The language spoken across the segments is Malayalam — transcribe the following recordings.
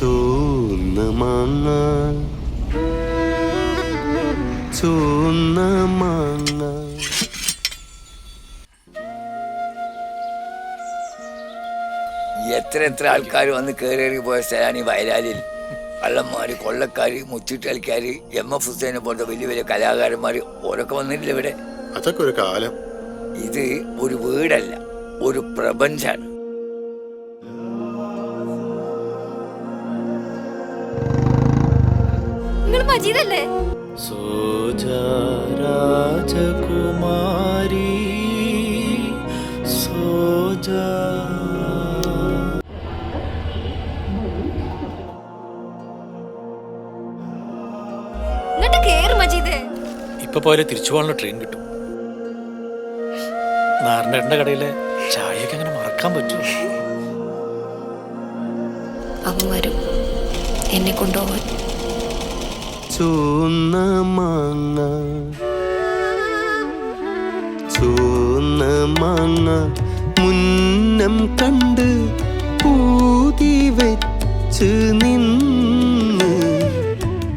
ചുവന്ന മാങ്ങ ചുവന്ന മാങ്ങ. എത്ര ആൾക്കാർ വന്ന് കയറി പോയ സ്ഥലമാണ് ഈ വയലാലിൽ. കള്ളന്മാർ, കൊള്ളക്കാർ, മുച്ചിട്ട് കളിക്കാർ, MF ഹുസൈനെ പോലത്തെ വലിയ വലിയ കലാകാരന്മാർ ഓരൊക്കെ വന്നിട്ടില്ല ഇവിടെ. അതൊക്കെ ഒരു കാലം. ഇത് ഒരു വീടല്ല, ഒരു പ്രപഞ്ചാണ്. മജീദല്ലേ? സോജാ രാജകുമാരി സോജാ. ഇങ്ങോട്ട് കേറ് മജീദേ. ഇപ്പൊ പോലെ തിരിച്ചു പോകാനുള്ള ട്രെയിൻ കിട്ടും. നാരനേട്ടന്റെ കടയിലെ ചായയൊക്കെ അങ്ങനെ മറക്കാൻ പറ്റുമോ? അവൻ വരും എന്നെ കൊണ്ടുപോകാൻ. ചുവന്ന മാങ്ങ ചുവന്ന മാങ്ങ മുന്നം കണ്ട് പൂതി വെച്ച് നിന്ന്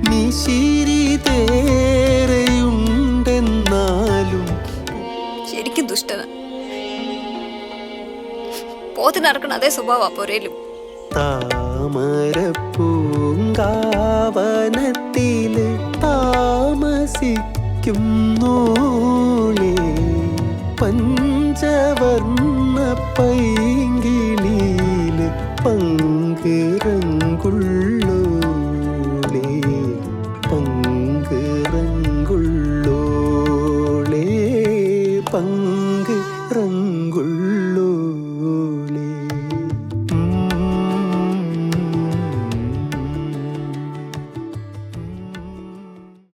മിശിരി തേറയുണ്ടെന്നാലും. ശരിക്കും ദുഷ്ടന. പോത്തിനറക്കണ അതേ സ്വഭാവ പോരേലും. താമരപ്പൂങ്കാവനത്തില് താമസിക്കുന്നോളെ പഞ്ചവർണ്ണ പൈങ്കിളിയില് പങ്കുറങ്കുള്ളോളെ പങ്കുറങ്കുള്ളോളെ പങ്കുറങ്കുള്ളോ.